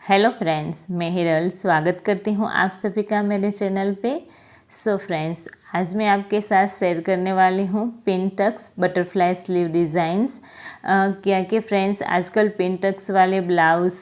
Hello friends, मैं हिरल स्वागत करती हूँ आप सभी का मेरे चैनल पे। सो फ्रेंड्स, आज मैं आपके साथ शेयर करने वाली हूँ pin tucks butterfly sleeve designs. क्या कि फ्रेंड्स, आजकल पिन टक्स वाले ब्लाउज़,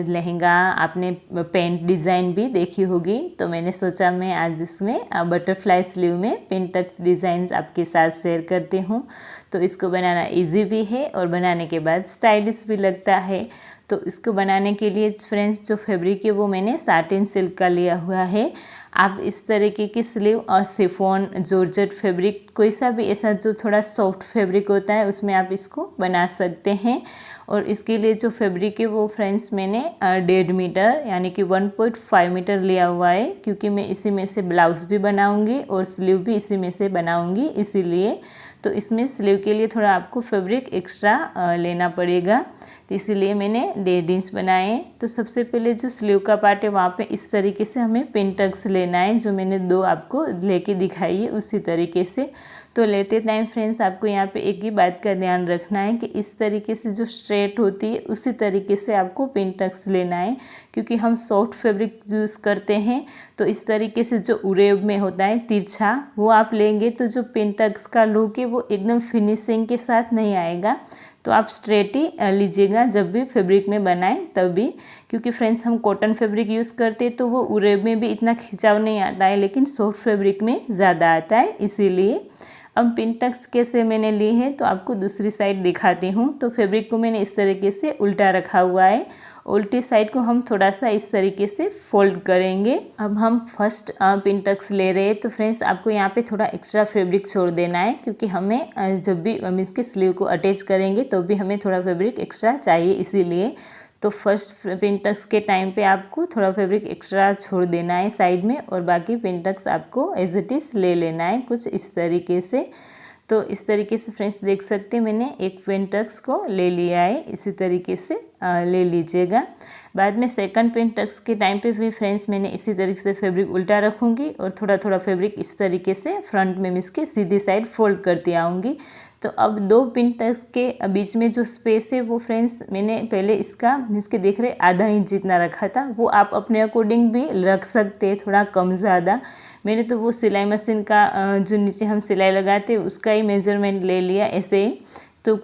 लहंगा आपने पेंट डिज़ाइन भी देखी होगी, तो मैंने सोचा मैं आज इसमें बटरफ्लाई स्लीव में पिन टक्स डिज़ाइंस आपके साथ शेयर करती हूँ। तो इसको बनाना इजी भी है और बनाने के बाद स्टाइलिश भी लगता है। तो इसको बनाने के लिए फ्रेंड्स, जो फैब्रिक है वो मैंने साटिन सिल्क का लिया हुआ है। आप इस तरीके की स्लीव और शिफॉन, जॉर्जेट फैब्रिक, कोई सा भी ऐसा जो थोड़ा सॉफ्ट फैब्रिक होता है उसमें आप इसको बना सकते हैं। और इसके लिए जो फैब्रिक है वो फ्रेंड्स मैंने 1.5 मीटर यानी कि 1.5 मीटर लिया हुआ है, क्योंकि मैं इसी में से ब्लाउज़ भी बनाऊंगी और स्लीव भी इसी में से बनाऊंगी, इसीलिए। तो इसमें स्लीव के लिए थोड़ा आपको फैब्रिक एक्स्ट्रा लेना पड़ेगा, तो इसीलिए मैंने 1.5 इंच बनाए। तो सबसे पहले जो स्लीव का पार्ट है वहाँ पे इस तरीके से हमें पिन टक्स लेना है, जो मैंने 2 आपको लेके दिखाई है उसी तरीके से। तो लेते टाइम फ्रेंड्स, आपको यहाँ पे एक ही बात का ध्यान रखना है कि इस तरीके से जो स्ट्रेट होती है उसी तरीके से आपको पिन टक्स लेना है, क्योंकि हम सॉफ्ट फैब्रिक यूज़ करते हैं। तो इस तरीके से जो उरेब में होता है तिरछा, वो आप लेंगे तो जो पिन टक्स का लुक है वो एकदम फिनिशिंग के साथ नहीं आएगा। तो आप स्ट्रेट ही लीजिएगा जब भी फैब्रिक में बनाएं तभी, क्योंकि फ्रेंड्स हम कॉटन फैब्रिक यूज़ करते हैं तो वो उरेब में भी इतना खिंचाव नहीं आता है, लेकिन सॉफ्ट फैब्रिक में ज़्यादा आता है, इसीलिए। अब पिन टक्स कैसे मैंने ली है तो आपको दूसरी साइड दिखाती हूँ। तो फैब्रिक को मैंने इस तरीके से उल्टा रखा हुआ है, उल्टी साइड को हम थोड़ा सा इस तरीके से फोल्ड करेंगे। अब हम फर्स्ट पिन टक्स ले रहे हैं, तो फ्रेंड्स आपको यहाँ पे थोड़ा एक्स्ट्रा फैब्रिक छोड़ देना है, क्योंकि हमें जब भी हम इसके स्लीव को अटैच करेंगे तो भी हमें थोड़ा फैब्रिक एक्स्ट्रा चाहिए, इसीलिए। तो फर्स्ट पिन टक्स के टाइम पे आपको थोड़ा फैब्रिक एक्स्ट्रा छोड़ देना है साइड में, और बाकी पिन टक्स आपको एज इट इज़ ले लेना है कुछ इस तरीके से। तो इस तरीके से फ्रेंड्स देख सकते हैं मैंने एक पिन टक्स को ले लिया है, इसी तरीके से ले लीजिएगा। बाद में सेकंड पिन टक्स के टाइम पे भी फ्रेंड्स मैंने इसी तरीके से फैब्रिक उल्टा रखूँगी और थोड़ा थोड़ा फैब्रिक इस तरीके से फ्रंट में इसके सीधी साइड फोल्ड करती आऊँगी। तो अब 2 पिन टक्स के बीच में जो स्पेस है वो फ्रेंड्स मैंने पहले इसके देख रहे आधा इंच जितना रखा था, वो आप अपने अकॉर्डिंग भी रख सकते हैं, थोड़ा कम ज़्यादा। मैंने तो वो सिलाई मशीन का जो नीचे हम सिलाई लगाते हैं उसका ही मेजरमेंट ले लिया ऐसे ही। तो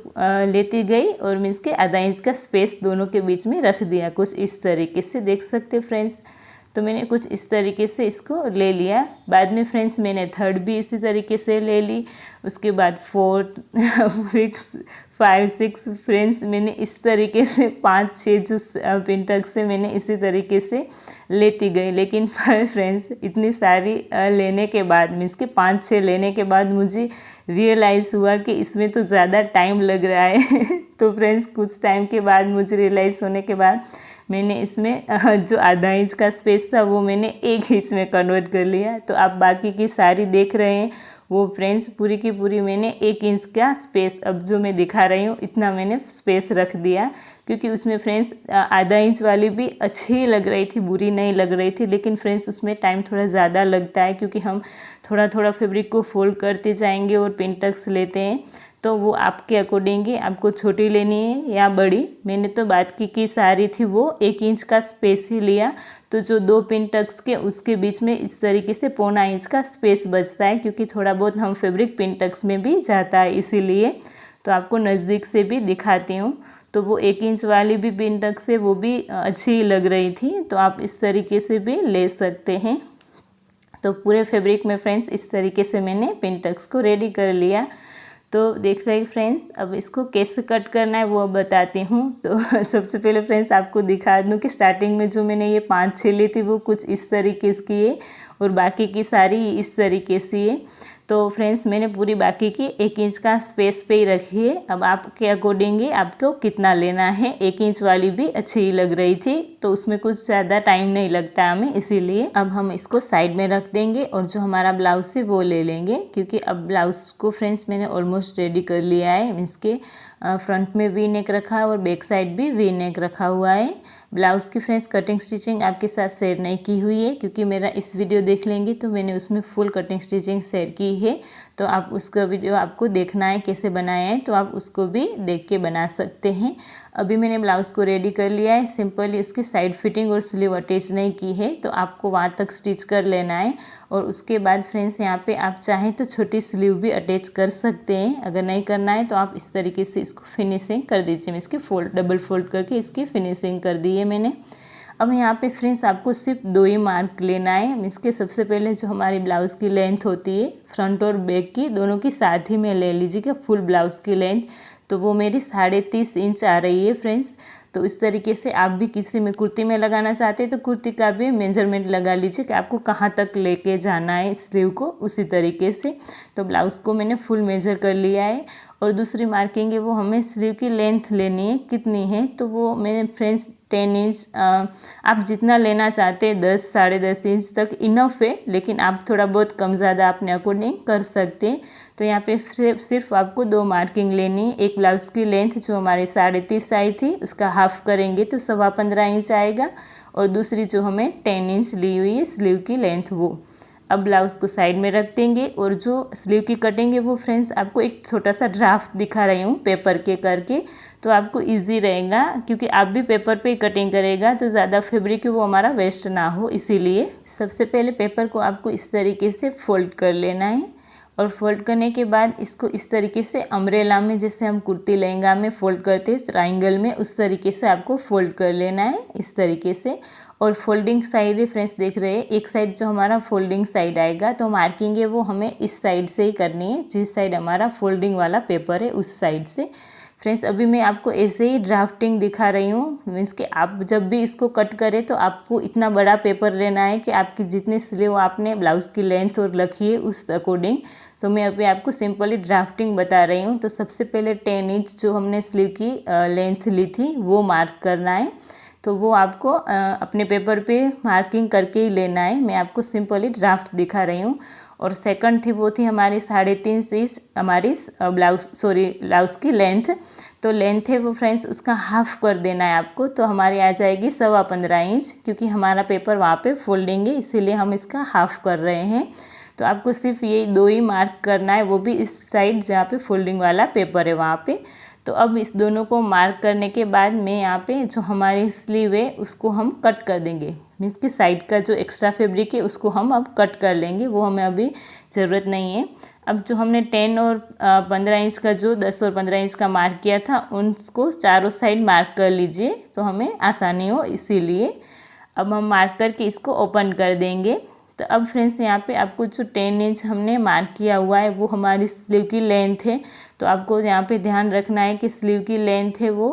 लेती गई और मीन्स के आधा इंच का स्पेस दोनों के बीच में रख दिया, कुछ इस तरीके से देख सकते फ्रेंड्स। तो मैंने कुछ इस तरीके से इसको ले लिया। बाद में फ्रेंड्स मैंने थर्ड भी इसी तरीके से ले ली, उसके बाद 4 5 6 फ्रेंड्स मैंने इस तरीके से 5 6 जो पिन टक्स से मैंने इसी तरीके से लेती गई। लेकिन फ्रेंड्स इतनी सारी लेने के बाद, मीन्स के 5 6 लेने के बाद मुझे रियलाइज़ हुआ कि इसमें तो ज़्यादा टाइम लग रहा है। तो फ्रेंड्स कुछ टाइम के बाद मुझे रियलाइज़ होने के बाद मैंने इसमें जो आधा इंच का स्पेस था वो मैंने 1 इंच में कन्वर्ट कर लिया। तो आप बाकी की सारी देख रहे हैं वो फ्रेंड्स पूरी की पूरी मैंने 1 इंच का स्पेस, अब जो मैं दिखा रही हूँ इतना मैंने स्पेस रख दिया, क्योंकि उसमें फ्रेंड्स आधा इंच वाली भी अच्छी लग रही थी, बुरी नहीं लग रही थी। लेकिन फ्रेंड्स उसमें टाइम थोड़ा ज़्यादा लगता है, क्योंकि हम थोड़ा थोड़ा फैब्रिक को फोल्ड करते जाएंगे और पिन टक्स लेते हैं। तो वो आपके अकॉर्डिंग ही, आपको छोटी लेनी है या बड़ी। मैंने तो बात की सारी थी वो 1 इंच का स्पेस ही लिया। तो जो 2 पिन टक्स के उसके बीच में इस तरीके से 1.25 इंच का स्पेस बचता है, क्योंकि थोड़ा बहुत हम फैब्रिक पिन टक्स में भी जाता है, इसीलिए। तो आपको नज़दीक से भी दिखाती हूँ। तो वो 1 इंच वाली भी पिन टक्स है, वो भी अच्छी लग रही थी, तो आप इस तरीके से भी ले सकते हैं। तो पूरे फैब्रिक में फ्रेंड्स इस तरीके से मैंने पिन टक्स को रेडी कर लिया। तो देख रहे हैं फ्रेंड्स, अब इसको कैसे कट करना है वो अब बताती हूँ। तो सबसे पहले फ्रेंड्स आपको दिखा दूँ कि स्टार्टिंग में जो मैंने ये 5 6 ली थी वो कुछ इस तरीके की है, और बाकी की सारी इस तरीके से है। तो फ्रेंड्स मैंने पूरी बाकी की 1 इंच का स्पेस पे ही रखी है। अब आपके अकॉर्डिंग आपको कितना लेना है, 1 इंच वाली भी अच्छी लग रही थी, तो उसमें कुछ ज़्यादा टाइम नहीं लगता हमें, इसीलिए। अब हम इसको साइड में रख देंगे और जो हमारा ब्लाउज है वो ले लेंगे, क्योंकि अब ब्लाउज को फ्रेंड्स मैंने ऑलमोस्ट रेडी कर लिया है। मीन्स के फ्रंट में वी नेक रखा है और बैक साइड भी वी नेक रखा हुआ है। ब्लाउज़ की फ्रेंड्स कटिंग स्टिचिंग आपके साथ शेयर नहीं की हुई है, क्योंकि मेरा इस वीडियो देख लेंगे तो मैंने उसमें फुल कटिंग स्टिचिंग शेयर की है, तो आप उसका वीडियो आपको देखना है कैसे बनाया है तो आप उसको भी देख के बना सकते हैं। अभी मैंने ब्लाउज़ को रेडी कर लिया है। सिंपली उसकी साइड फिटिंग और स्लीव अटैच नहीं की है, तो आपको वहाँ तक स्टिच कर लेना है। और उसके बाद फ्रेंड्स यहाँ पे आप चाहें तो छोटी स्लीव भी अटैच कर सकते हैं। अगर नहीं करना है तो आप इस तरीके से इसको फिनिशिंग कर दीजिए। मैं इसकी डबल फोल्ड करके इसकी फिनिशिंग कर दी है मैंने। अब यहाँ पे फ्रेंड्स आपको सिर्फ 2 ही मार्क लेना है। इसके सबसे पहले जो हमारी ब्लाउज़ की लेंथ होती है फ्रंट और बैक की दोनों की साथ ही में ले लीजिएगा फुल ब्लाउज़ की लेंथ, तो वो मेरी 30.5 इंच आ रही है फ्रेंड्स। तो इस तरीके से आप भी किसी में कुर्ती में लगाना चाहते हैं तो कुर्ती का भी मेजरमेंट लगा लीजिए कि आपको कहाँ तक लेके जाना है स्लीव को, उसी तरीके से। तो ब्लाउज़ को मैंने फुल मेजर कर लिया है। और दूसरी मार्किंग है वो हमें स्लीव की लेंथ लेनी है, कितनी है तो वो मैं फ्रेंड्स 10 इंच, आप जितना लेना चाहते हैं 10 साढ़े 10 इंच तक इनफ है, लेकिन आप थोड़ा बहुत कम ज़्यादा अपने अकॉर्डिंग कर सकते हैं। तो यहाँ पे सिर्फ आपको 2 मार्किंग लेनी है। एक ब्लाउज़ की लेंथ जो हमारे 30.5 आई थी उसका हाफ करेंगे तो 15.25 इंच आएगा, और दूसरी जो हमें 10 इंच ली हुई है स्लीव की लेंथ वो। अब ब्लाउज़ को साइड में रख देंगे और जो स्लीव की कटिंग है वो फ्रेंड्स आपको एक छोटा सा ड्राफ्ट दिखा रही हूँ पेपर के करके, तो आपको इजी रहेगा क्योंकि आप भी पेपर पे कटिंग करेगा तो ज़्यादा फैब्रिक वो हमारा वेस्ट ना हो। इसीलिए सबसे पहले पेपर को आपको इस तरीके से फोल्ड कर लेना है, और फोल्ड करने के बाद इसको इस तरीके से अम्ब्रेला में जैसे हम कुर्ती लहंगा में फोल्ड करते हैं ट्रायंगल में, उस तरीके से आपको फोल्ड कर लेना है इस तरीके से। और फोल्डिंग साइड है फ्रेंड्स, देख रहे हैं एक साइड जो हमारा फोल्डिंग साइड आएगा तो मार्किंग है वो हमें इस साइड से ही करनी है, जिस साइड हमारा फोल्डिंग वाला पेपर है उस साइड से। फ्रेंड्स अभी मैं आपको ऐसे ही ड्राफ्टिंग दिखा रही हूँ, मीन्स कि आप जब भी इसको कट करें तो आपको इतना बड़ा पेपर लेना है कि आपकी जितनी स्लीव आपने ब्लाउज़ की लेंथ और रखी है उस अकॉर्डिंग। तो मैं अभी आपको सिंपली ड्राफ्टिंग बता रही हूँ। तो सबसे पहले 10 इंच जो हमने स्लीव की लेंथ ली थी वो मार्क करना है, तो वो आपको अपने पेपर पे मार्किंग करके ही लेना है। मैं आपको सिंपली ड्राफ्ट दिखा रही हूँ। और सेकंड थी वो थी हमारी 3.5 इंच हमारी ब्लाउज़ की लेंथ। तो लेंथ है वो फ्रेंड्स उसका हाफ कर देना है आपको, तो हमारी आ जाएगी 15.25 इंच, क्योंकि हमारा पेपर वहाँ पे फोल्डिंग है इसीलिए हम इसका हाफ कर रहे हैं। तो आपको सिर्फ ये 2 ही मार्क करना है, वो भी इस साइड जहाँ पे फोल्डिंग वाला पेपर है वहाँ पे। तो अब इस दोनों को मार्क करने के बाद मैं यहाँ पे जो हमारी स्लीव है उसको हम कट कर देंगे, मीन्स कि साइड का जो एक्स्ट्रा फैब्रिक है उसको हम अब कट कर लेंगे, वो हमें अभी ज़रूरत नहीं है। अब जो हमने 10 और 15 इंच का जो 10 और 15 इंच का मार्क किया था उनको चारों साइड मार्क कर लीजिए तो हमें आसानी हो, इसीलिए अब हम मार्क करके इसको ओपन कर देंगे। तो अब फ्रेंड्स यहाँ पे आपको जो 10 इंच हमने मार्क किया हुआ है वो हमारी स्लीव की लेंथ है। तो आपको यहाँ पे ध्यान रखना है कि स्लीव की लेंथ है वो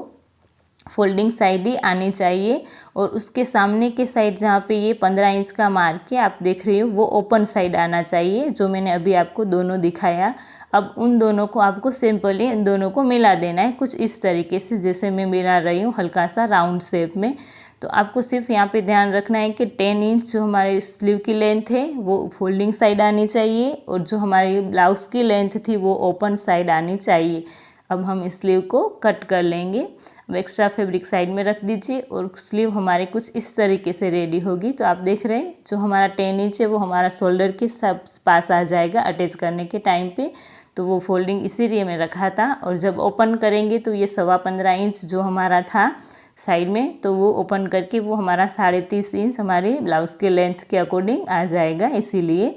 फोल्डिंग साइड ही आनी चाहिए, और उसके सामने के साइड जहाँ पे ये 15 इंच का मार्क है आप देख रही हो वो ओपन साइड आना चाहिए, जो मैंने अभी आपको दोनों दिखाया। अब उन दोनों को आपको सिंपली इन दोनों को मिला देना है कुछ इस तरीके से, जैसे मैं मिला रही हूँ हल्का सा राउंड शेप में। तो आपको सिर्फ यहाँ पे ध्यान रखना है कि 10 इंच जो हमारे स्लीव की लेंथ है वो फोल्डिंग साइड आनी चाहिए, और जो हमारी ब्लाउज़ की लेंथ थी वो ओपन साइड आनी चाहिए। अब हम इस स्लीव को कट कर लेंगे। अब एक्स्ट्रा फैब्रिक साइड में रख दीजिए और स्लीव हमारे कुछ इस तरीके से रेडी होगी। तो आप देख रहे हैं जो हमारा 10 इंच है वो हमारा शोल्डर के सब पास आ जाएगा अटैच करने के टाइम पे, तो वो फोल्डिंग इसीलिए मैं रखा था। और जब ओपन करेंगे तो ये 15.25 इंच जो हमारा था साइड में, तो वो ओपन करके वो हमारा 30.5 इंच हमारी ब्लाउज़ के लेंथ के अकॉर्डिंग आ जाएगा, इसीलिए।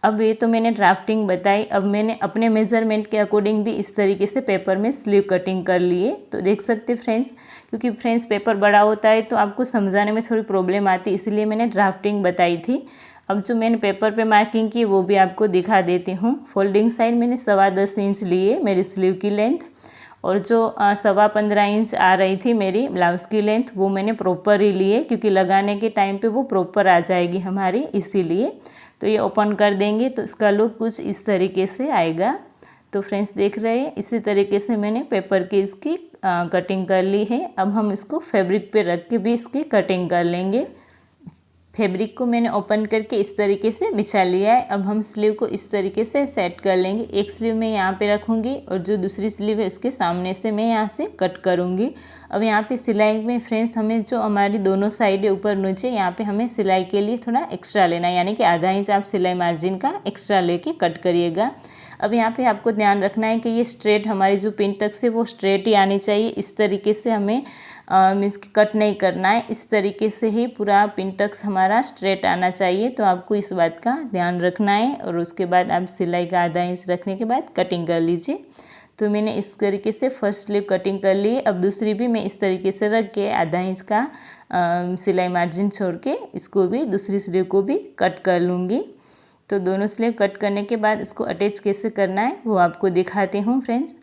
अब ये तो मैंने ड्राफ्टिंग बताई, अब मैंने अपने मेज़रमेंट के अकॉर्डिंग भी इस तरीके से पेपर में स्लीव कटिंग कर लिए। तो देख सकते फ्रेंड्स, क्योंकि फ्रेंड्स पेपर बड़ा होता है तो आपको समझाने में थोड़ी प्रॉब्लम आती है, इसलिए मैंने ड्राफ्टिंग बताई थी। अब जो मैंने पेपर पे मार्किंग की वो भी आपको दिखा देती हूँ। फोल्डिंग साइड मैंने 10.25 इंच लिए मेरी स्लीव की लेंथ, और जो 15.25 इंच आ रही थी मेरी ब्लाउज़ की लेंथ वो मैंने प्रॉपर ही लिए, क्योंकि लगाने के टाइम पे वो प्रॉपर आ जाएगी हमारी, इसीलिए। तो ये ओपन कर देंगे तो इसका लुक कुछ इस तरीके से आएगा। तो फ्रेंड्स देख रहे हैं इसी तरीके से मैंने पेपर की इसकी कटिंग कर ली है। अब हम इसको फैब्रिक पे रख के भी इसकी कटिंग कर लेंगे। फैब्रिक को मैंने ओपन करके इस तरीके से बिछा लिया है। अब हम स्लीव को इस तरीके से सेट कर लेंगे। एक स्लीव मैं यहाँ पे रखूँगी और जो दूसरी स्लीव है उसके सामने से मैं यहाँ से कट करूँगी। अब यहाँ पे सिलाई में फ्रेंड्स हमें जो हमारी दोनों साइड है ऊपर नीचे, यहाँ पे हमें सिलाई के लिए थोड़ा एक्स्ट्रा लेना है, यानी कि आधा इंच आप सिलाई मार्जिन का एक्स्ट्रा लेके कट करिएगा। अब यहाँ पे आपको ध्यान रखना है कि ये स्ट्रेट हमारी जो पिन टक्स है वो स्ट्रेट ही आनी चाहिए। इस तरीके से हमें मीन्स कट नहीं करना है, इस तरीके से ही पूरा पिन टक्स हमारा स्ट्रेट आना चाहिए। तो आपको इस बात का ध्यान रखना है और उसके बाद आप सिलाई का आधा इंच रखने के बाद कटिंग कर लीजिए। तो मैंने इस तरीके से फर्स्ट स्लीव कटिंग कर ली। अब दूसरी भी मैं इस तरीके से रख के आधा इंच का सिलाई मार्जिन छोड़ के इसको भी दूसरी स्लीव को भी कट कर लूँगी। तो दोनों स्लीव कट करने के बाद इसको अटैच कैसे करना है वो आपको दिखाती हूँ फ्रेंड्स।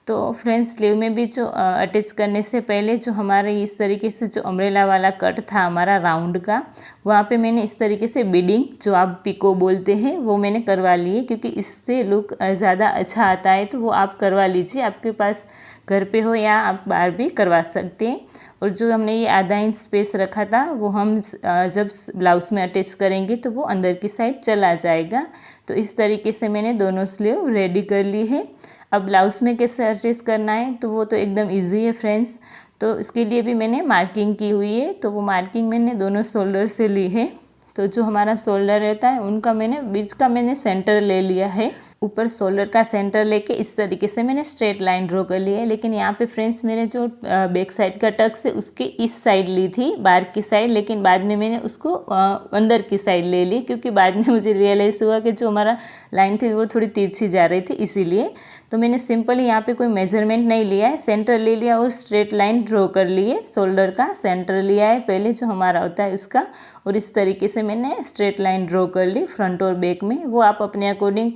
तो फ्रेंड्स स्लीव में भी जो अटैच करने से पहले जो हमारे इस तरीके से जो अम्ब्रेला वाला कट था हमारा राउंड का, वहाँ पे मैंने इस तरीके से बीडिंग जो आप पिको बोलते हैं वो मैंने करवा ली है, क्योंकि इससे लुक ज़्यादा अच्छा आता है। तो वो आप करवा लीजिए, आपके पास घर पे हो या आप बाहर भी करवा सकते हैं। और जो हमने ये आधा इंच स्पेस रखा था वो हम जब ब्लाउज़ में अटैच करेंगे तो वो अंदर की साइड चला जाएगा। तो इस तरीके से मैंने दोनों स्लीव रेडी कर ली है। अब ब्लाउज़ में कैसे अटैच करना है तो वो तो एकदम इजी है फ्रेंड्स। तो इसके लिए भी मैंने मार्किंग की हुई है। तो वो मार्किंग मैंने दोनों शोल्डर से ली है। तो जो हमारा शोल्डर रहता है उनका मैंने बीच का मैंने सेंटर ले लिया है। ऊपर शोल्डर का सेंटर लेके इस तरीके से मैंने स्ट्रेट लाइन ड्रॉ कर ली है। लेकिन यहाँ पे फ्रेंड्स मेरे जो बैक साइड का टक्स है उसके इस साइड ली थी, बाहर की साइड, लेकिन बाद में मैंने उसको अंदर की साइड ले ली, क्योंकि बाद में मुझे रियलाइज़ हुआ कि जो हमारा लाइन थी वो थोड़ी तिरछी जा रही थी, इसीलिए। तो मैंने सिंपल यहाँ पे कोई मेजरमेंट नहीं लिया है, सेंटर ले लिया और स्ट्रेट लाइन ड्रॉ कर ली है। शोल्डर का सेंटर लिया है पहले जो हमारा होता है उसका, और इस तरीके से मैंने स्ट्रेट लाइन ड्रॉ कर ली फ्रंट और बैक में। वो आप अपने अकॉर्डिंग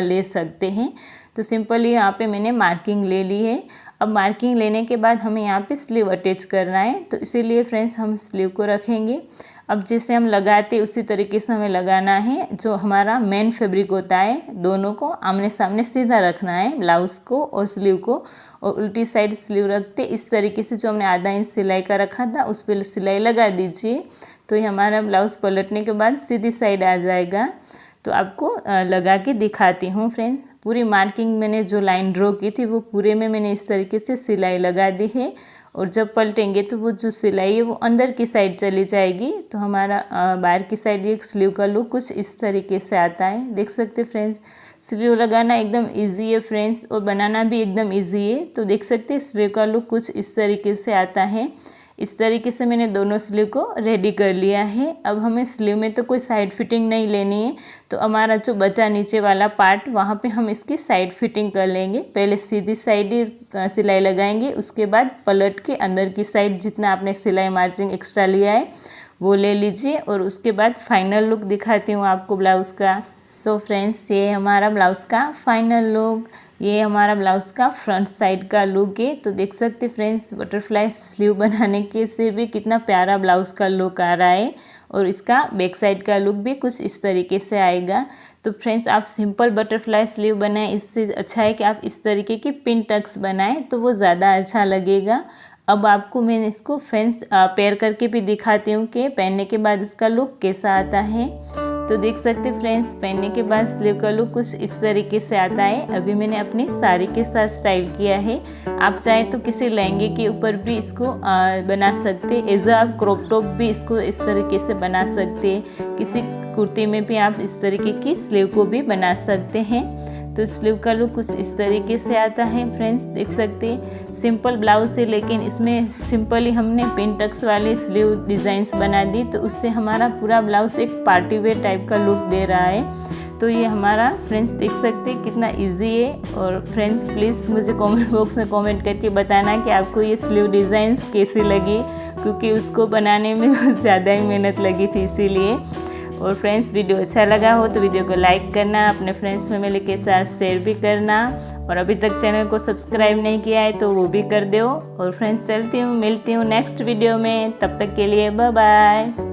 ले सकते हैं। तो सिंपली यहाँ पे मैंने मार्किंग ले ली है। अब मार्किंग लेने के बाद हमें यहाँ पे स्लीव अटैच करना है। तो इसीलिए फ्रेंड्स हम स्लीव को रखेंगे। अब जैसे हम लगाते उसी तरीके से हमें लगाना है। जो हमारा मेन फैब्रिक होता है दोनों को आमने सामने सीधा रखना है, ब्लाउज़ को और स्लीव को, और उल्टी साइड स्लीव रखते इस तरीके से जो हमने आधा इंच सिलाई का रखा था उस पर सिलाई लगा दीजिए। तो ये हमारा ब्लाउज़ पलटने के बाद सीधी साइड आ जाएगा। तो आपको लगा के दिखाती हूँ फ्रेंड्स। पूरी मार्किंग मैंने जो लाइन ड्रॉ की थी वो पूरे में मैंने इस तरीके से सिलाई लगा दी है। और जब पलटेंगे तो वो जो सिलाई है वो अंदर की साइड चली जाएगी। तो हमारा बाहर की साइड ये स्लीव का लुक कुछ इस तरीके से आता है, देख सकते फ्रेंड्स। स्लीव लगाना एकदम इजी है फ्रेंड्स, और बनाना भी एकदम इजी है। तो देख सकते हैं स्लीव का लुक कुछ इस तरीके से आता है। इस तरीके से मैंने दोनों स्लीव को रेडी कर लिया है। अब हमें स्लीव में तो कोई साइड फिटिंग नहीं लेनी है। तो हमारा जो बचा नीचे वाला पार्ट वहाँ पे हम इसकी साइड फिटिंग कर लेंगे। पहले सीधी साइड ही सिलाई लगाएंगे, उसके बाद पलट के अंदर की साइड जितना आपने सिलाई मार्जिन एक्स्ट्रा लिया है वो ले लीजिए। और उसके बाद फाइनल लुक दिखाती हूँ आपको ब्लाउज़ का। सो फ्रेंड्स ये हमारा ब्लाउज़ का फाइनल लुक, ये हमारा ब्लाउज़ का फ्रंट साइड का लुक है। तो देख सकते फ्रेंड्स बटरफ्लाई स्लीव बनाने के से भी कितना प्यारा ब्लाउज़ का लुक आ रहा है। और इसका बैक साइड का लुक भी कुछ इस तरीके से आएगा। तो फ्रेंड्स आप सिंपल बटरफ्लाई स्लीव बनाएं, इससे अच्छा है कि आप इस तरीके की पिन टक्स बनाएं तो वो ज़्यादा अच्छा लगेगा। अब आपको मैं इसको फ्रेंड्स पेयर करके भी दिखाती हूँ कि पहनने के बाद इसका लुक कैसा आता है। तो देख सकते फ्रेंड्स पहनने के बाद स्लीव का लुक कुछ इस तरीके से आता है। अभी मैंने अपनी साड़ी के साथ स्टाइल किया है। आप चाहे तो किसी लहंगे के ऊपर भी इसको बना सकते, एज आप क्रॉप टॉप भी इसको इस तरीके से बना सकते, किसी कुर्ती में भी आप इस तरीके की स्लीव को भी बना सकते हैं। तो स्लीव का लुक कुछ इस तरीके से आता है फ्रेंड्स, देख सकते हैं। सिंपल ब्लाउज है लेकिन इसमें सिंपली हमने पिन टक्स वाले स्लीव डिज़ाइंस बना दी, तो उससे हमारा पूरा ब्लाउज एक पार्टी वेयर टाइप का लुक दे रहा है। तो ये हमारा फ्रेंड्स देख सकते हैं कितना इजी है। और फ्रेंड्स प्लीज़ मुझे कमेंट बॉक्स में कमेंट करके बताना कि आपको ये स्लीव डिज़ाइंस कैसी लगी, क्योंकि उसको बनाने में ज़्यादा ही मेहनत लगी थी इसीलिए। और फ्रेंड्स वीडियो अच्छा लगा हो तो वीडियो को लाइक करना, अपने फ्रेंड्स फैमिली के साथ शेयर भी करना, और अभी तक चैनल को सब्सक्राइब नहीं किया है तो वो भी कर दो। और फ्रेंड्स चलती हूँ, मिलती हूँ नेक्स्ट वीडियो में, तब तक के लिए बाय बाय।